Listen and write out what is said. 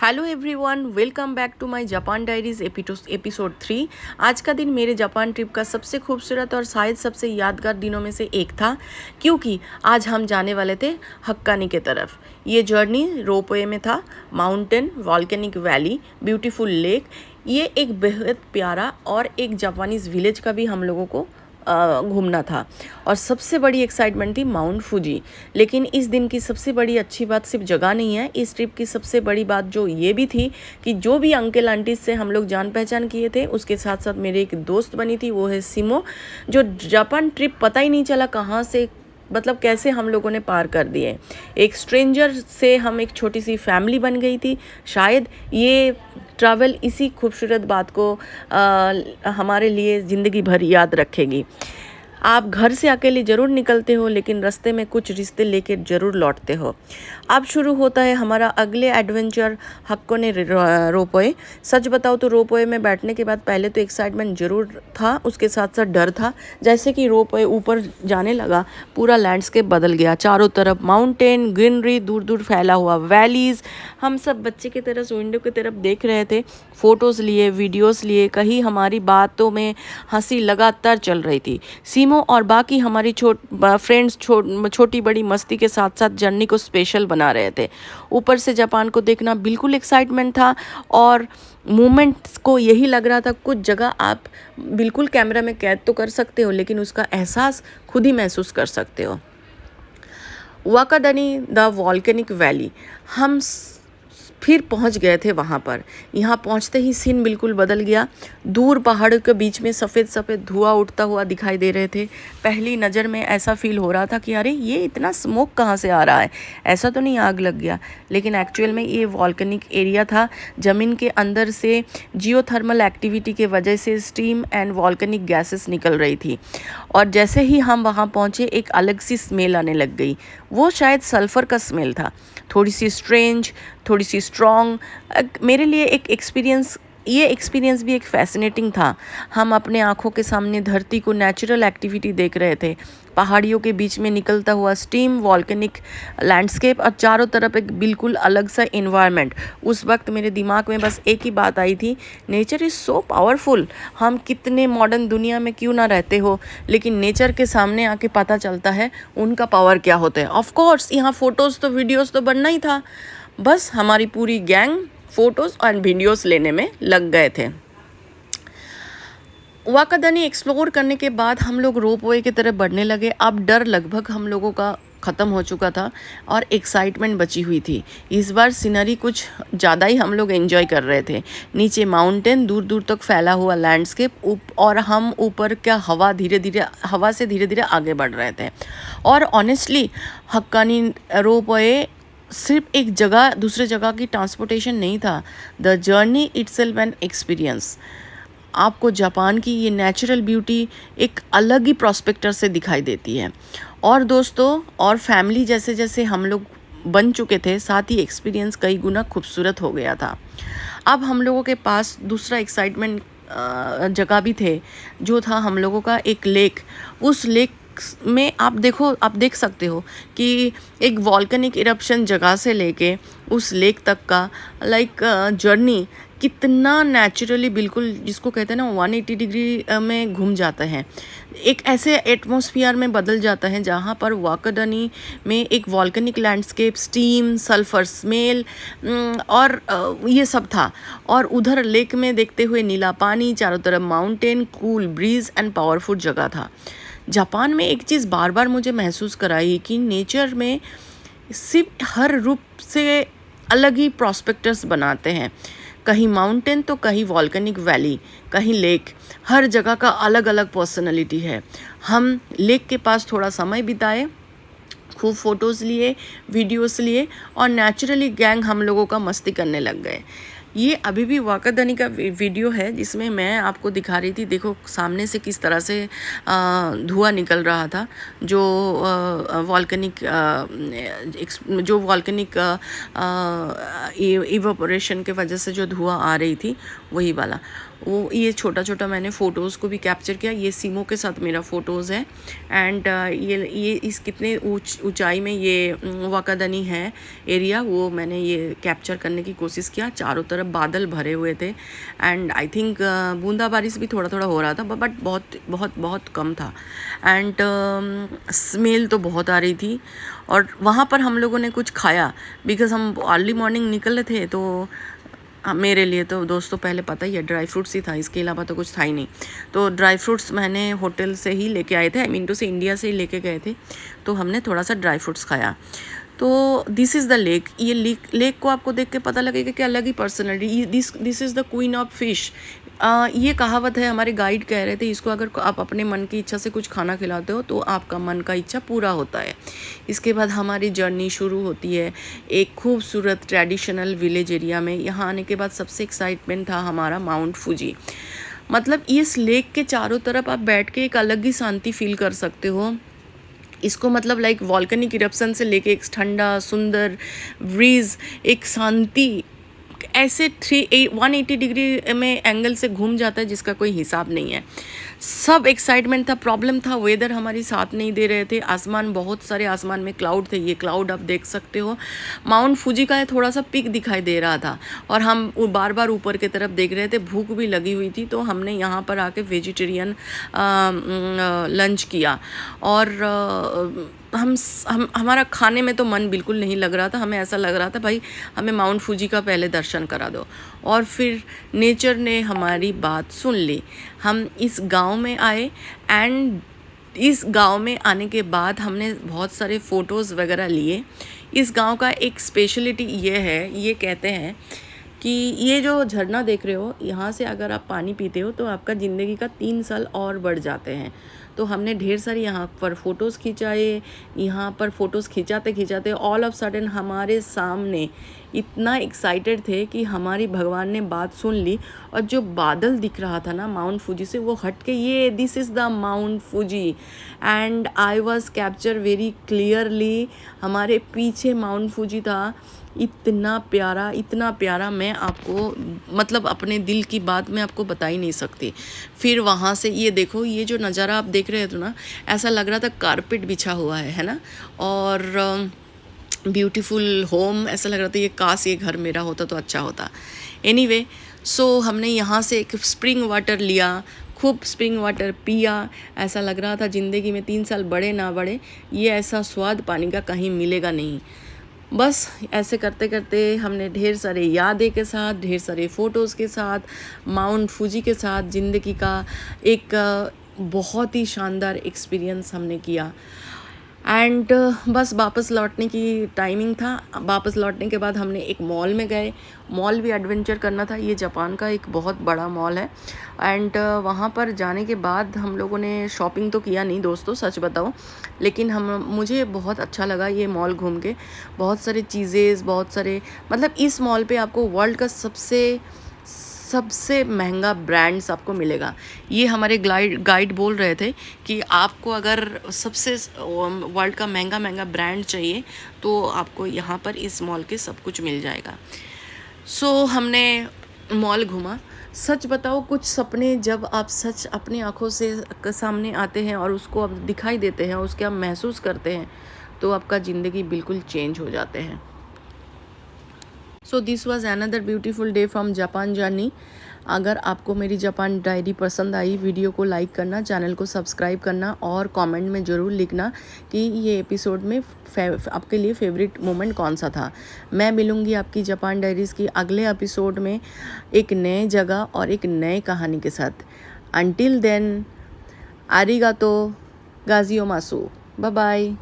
Hello everyone, welcome back to my Japan diaries episode 3। आज का दिन मेरे जापान ट्रिप का सबसे खूबसूरत और शायद सबसे यादगार दिनों में से एक था, क्योंकि आज हम जाने वाले थे हक्कानी के तरफ। ये जर्नी रोपवे में था। Mountain, volcanic valley, beautiful lake, ये एक बेहद प्यारा और एक जापानीज़ विलेज का भी हम लोगों को घूमना था। और सबसे बड़ी एक्साइटमेंट थी माउंट फूजी। लेकिन इस दिन की सबसे बड़ी अच्छी बात सिर्फ जगह नहीं है, इस ट्रिप की सबसे बड़ी बात जो ये भी थी कि जो भी अंकल आंटीज से हम लोग जान पहचान किए थे, उसके साथ साथ मेरे एक दोस्त बनी थी, वो है सिमो। जो जापान ट्रिप पता ही नहीं चला कहाँ से, मतलब कैसे हम लोगों ने पार कर दिए। एक स्ट्रेंजर से हम एक छोटी सी फैमिली बन गई थी। शायद ये ट्रैवल इसी खूबसूरत बात को हमारे लिए ज़िंदगी भर याद रखेगी। आप घर से अकेले ज़रूर निकलते हो, लेकिन रास्ते में कुछ रिश्ते लेके ज़रूर लौटते हो। अब शुरू होता है हमारा अगले एडवेंचर, हक्कोने रोपवे। सच बताओ तो रोपवे में बैठने के बाद पहले तो एक्साइटमेंट ज़रूर था, उसके साथ साथ डर था। जैसे कि रोपवे ऊपर जाने लगा, पूरा लैंडस्केप बदल गया। चारों तरफ माउंटेन, ग्रीनरी, दूर दूर फैला हुआ वैलीज़। हम सब बच्चे की तरह विंडो की तरफ देख रहे थे, फ़ोटोज़ लिए, वीडियोज़ लिए। कहीं हमारी बातों में हंसी लगातार चल रही थी। सीमो और बाकी हमारी फ्रेंड्स छोटी बड़ी मस्ती के साथ साथ जर्नी को स्पेशल बना रहे थे। ऊपर से जापान को देखना बिल्कुल एक्साइटमेंट था, और मोमेंट्स को यही लग रहा था कुछ जगह आप बिल्कुल कैमरा में कैद तो कर सकते हो, लेकिन उसका एहसास खुद ही महसूस कर सकते हो। वाकादानी द वॉल्केनिक वैली, हम फिर पहुंच गए थे वहाँ पर। यहाँ पहुँचते ही सीन बिल्कुल बदल गया। दूर पहाड़ों के बीच में सफ़ेद सफ़ेद धुआं उठता हुआ दिखाई दे रहे थे। पहली नज़र में ऐसा फील हो रहा था कि अरे ये इतना स्मोक कहाँ से आ रहा है, ऐसा तो नहीं आग लग गया। लेकिन एक्चुअल में ये वॉल्केनिक एरिया था। ज़मीन के अंदर से जियोथर्मल एक्टिविटी के वजह से स्टीम एंड वॉल्केनिक गैसेस निकल रही थी, और जैसे ही हम वहाँ पहुँचे एक अलग सी स्मेल आने लग गई। वो शायद सल्फ़र का स्मेल था, थोड़ी सी स्ट्रेंज, थोड़ी सी स्ट्रॉन्ग। मेरे लिए ये एक्सपीरियंस भी एक फैसिनेटिंग था। हम अपने आँखों के सामने धरती को नेचुरल एक्टिविटी देख रहे थे, पहाड़ियों के बीच में निकलता हुआ स्टीम, वॉल्केनिक लैंडस्केप, और चारों तरफ एक बिल्कुल अलग सा इन्वायरमेंट। उस वक्त मेरे दिमाग में बस एक ही बात आई थी, नेचर इज़ सो पावरफुल। हम कितने मॉडर्न दुनिया में क्यों ना रहते हो, लेकिन नेचर के सामने आके पता चलता है उनका पावर क्या होता है। ऑफ कोर्स यहाँ फ़ोटोज़ तो वीडियोज़ तो बनना ही था। बस हमारी पूरी गैंग फ़ोटोज़ और वीडियोज़ लेने में लग गए थे। वाकादानी एक्सप्लोर करने के बाद हम लोग रोपवे की तरफ बढ़ने लगे। अब डर लगभग हम लोगों का ख़त्म हो चुका था और एक्साइटमेंट बची हुई थी। इस बार सीनरी कुछ ज़्यादा ही हम लोग एंजॉय कर रहे थे। नीचे माउंटेन, दूर दूर तक फैला हुआ लैंडस्केप, और हम ऊपर क्या हवा से धीरे धीरे आगे बढ़ रहे थे। और ऑनेस्टली हक्कानी रोपवे सिर्फ एक जगह दूसरे जगह की ट्रांसपोर्टेशन नहीं था। The journey itself an experience. आपको जापान की ये नेचुरल ब्यूटी एक अलग ही प्रोस्पेक्टर से दिखाई देती है। और दोस्तों और फैमिली जैसे जैसे हम लोग बन चुके थे, साथ ही एक्सपीरियंस कई गुना खूबसूरत हो गया था। अब हम लोगों के पास दूसरा एक्साइटमेंट जगह भी थे, जो था हम लोगों का एक लेक। उस लेक में आप देख सकते हो कि एक वॉल्केनिक इरप्शन जगह से लेके उस लेक तक का जर्नी कितना नेचुरली, बिल्कुल जिसको कहते हैं ना 180 डिग्री में घूम जाता है। एक ऐसे एटमॉस्फेयर में बदल जाता है जहाँ पर वाकादानी में एक volcanic landscape, steam, sulphur smell और ये सब था। और उधर लेक में देखते हुए नीला पानी, चारों तरफ mountain, cool breeze and powerful जगह था। जापान में एक चीज़ बार बार मुझे महसूस कराई कि नेचर में सिर्फ हर रूप से अलग ही प्रॉस्पेक्टस बनाते हैं। कहीं माउंटेन तो कहीं वॉल्केनिक वैली, कहीं लेक, हर जगह का अलग अलग पर्सनालिटी है। हम लेक के पास थोड़ा समय बिताए, खूब फ़ोटोज़ लिए, वीडियोस लिए, और नेचुरली गैंग हम लोगों का मस्ती करने लग गए। ये अभी भी वाकादानी का वीडियो है जिसमें मैं आपको दिखा रही थी। देखो सामने से किस तरह से धुआं निकल रहा था, जो वॉल्केनिक इवेपोरेशन के वजह से जो धुआं आ रही थी वही वाला। वो ये छोटा छोटा मैंने फ़ोटोज़ को भी कैप्चर किया। ये सीमो के साथ मेरा फ़ोटोज़ है। एंड ये इस कितने ऊंचाई में ये वाकादानी है एरिया, वो मैंने ये कैप्चर करने की कोशिश किया। चारों तरफ बादल भरे हुए थे एंड आई थिंक बूंदा बारिश भी थोड़ा थोड़ा हो रहा था, बट बहुत बहुत बहुत कम था। एंड स्मेल तो बहुत आ रही थी। और वहाँ पर हम लोगों ने कुछ खाया बिकॉज़ हम अर्ली मॉर्निंग निकले थे। तो मेरे लिए तो दोस्तों पहले पता ही है ड्राई फ्रूट्स ही था, इसके अलावा तो कुछ था ही नहीं। तो ड्राई फ्रूट्स मैंने होटल से ही लेके आए थे, आई मीन टू से इंडिया से ही लेके गए थे। तो हमने थोड़ा सा ड्राई फ्रूट्स खाया। तो दिस इज़ द लेक। ये लेक को आपको देख के पता लगेगा कि अलग ही personality. This is the queen of fish. ये कहावत है, हमारे गाइड कह रहे थे, इसको अगर आप अपने मन की इच्छा से कुछ खाना खिलाते हो तो आपका मन का इच्छा पूरा होता है। इसके बाद हमारी जर्नी शुरू होती है एक खूबसूरत ट्रेडिशनल विलेज एरिया में। यहाँ आने के बाद सबसे एक्साइटमेंट था हमारा माउंट फूजी। मतलब इस लेक के चारों तरफ आप बैठ के एक अलग ही शांति फील कर सकते हो। इसको मतलब लाइक वॉल्केनिक इरप्शन से लेके एक ठंडा सुंदर ब्रीज, एक शांति ऐसे 180 डिग्री में एंगल से घूम जाता है जिसका कोई हिसाब नहीं है। सब एक्साइटमेंट था। प्रॉब्लम था वेदर हमारी साथ नहीं दे रहे थे। आसमान, बहुत सारे आसमान में क्लाउड थे। ये क्लाउड आप देख सकते हो। माउंट फूजी का थोड़ा सा पिक दिखाई दे रहा था और हम बार बार ऊपर की तरफ देख रहे थे। भूख भी लगी हुई थी तो हमने यहाँ पर आके वेजिटेरियन लंच किया। और हमारा खाने में तो मन बिल्कुल नहीं लग रहा था। हमें ऐसा लग रहा था भाई हमें माउंट फूजी का पहले दर्शन करा दो। और फिर नेचर ने हमारी बात सुन ली। हम इस गांव में आए एंड इस गांव में आने के बाद हमने बहुत सारे फ़ोटोज़ वगैरह लिए। इस गांव का एक स्पेशलिटी ये है, ये कहते हैं कि ये जो झरना देख रहे हो, यहाँ से अगर आप पानी पीते हो तो आपका ज़िंदगी का 3 साल और बढ़ जाते हैं। तो हमने ढेर सारी यहाँ पर फ़ोटोज़ खिंचाए। यहाँ पर फ़ोटोज़ खिंचाते खिंचाते ऑल ऑफ सडन हमारे सामने इतना एक्साइटेड थे कि हमारी भगवान ने बात सुन ली। और जो बादल दिख रहा था ना माउंट फूजी से, वो हट के ये this is the mount Fuji and I was capture very clearly. हमारे पीछे माउंट फूजी था। इतना प्यारा, मैं आपको मतलब अपने दिल की बात मैं आपको बता ही नहीं सकती। फिर वहाँ से ये देखो, ये जो नज़ारा आप देख रहे थे ना, ऐसा लग रहा था कारपेट बिछा हुआ है ना। और ब्यूटीफुल होम, ऐसा लग रहा था ये काश ये घर मेरा होता तो अच्छा होता। एनीवे, सो हमने यहाँ से एक स्प्रिंग वाटर लिया, खूब स्प्रिंग वाटर पिया। ऐसा लग रहा था ज़िंदगी में 3 साल बढ़े ना बढ़े, ये ऐसा स्वाद पानी का कहीं मिलेगा नहीं। बस ऐसे करते करते हमने ढेर सारे यादें के साथ, ढेर सारे फ़ोटोज़ के साथ, माउंट फूजी के साथ ज़िंदगी का एक बहुत ही शानदार एक्सपीरियंस हमने किया। एंड बस वापस लौटने की टाइमिंग था। वापस लौटने के बाद हमने एक मॉल में गए। मॉल भी एडवेंचर करना था। ये जापान का एक बहुत बड़ा मॉल है। एंड वहाँ पर जाने के बाद हम लोगों ने शॉपिंग तो किया नहीं दोस्तों, सच बताऊँ, लेकिन मुझे बहुत अच्छा लगा ये मॉल घूम के। बहुत सारे चीज़ें, बहुत सारे, मतलब इस मॉल पे आपको वर्ल्ड का सबसे महंगा ब्रांड्स आपको मिलेगा। ये हमारे गाइड बोल रहे थे कि आपको अगर सबसे वर्ल्ड का महंगा ब्रांड चाहिए तो आपको यहाँ पर इस मॉल के सब कुछ मिल जाएगा। सो हमने मॉल घूमा। सच बताओ, कुछ सपने जब आप सच अपनी आँखों से सामने आते हैं और उसको आप दिखाई देते हैं, उसके आप महसूस करते हैं, तो आपका ज़िंदगी बिल्कुल चेंज हो जाते हैं। So this was another beautiful day from Japan journey. अगर आपको मेरी जापान डायरी पसंद आई, वीडियो को लाइक करना, चैनल को सब्सक्राइब करना और कमेंट में ज़रूर लिखना कि ये एपिसोड में आपके लिए फेवरेट मोमेंट कौन सा था। मैं मिलूँगी आपकी जापान डायरीज़ की अगले एपिसोड में एक नए जगह और एक नए कहानी के साथ। अंटिल देन, आरिगातो गाजियोमासु, बाय बाय।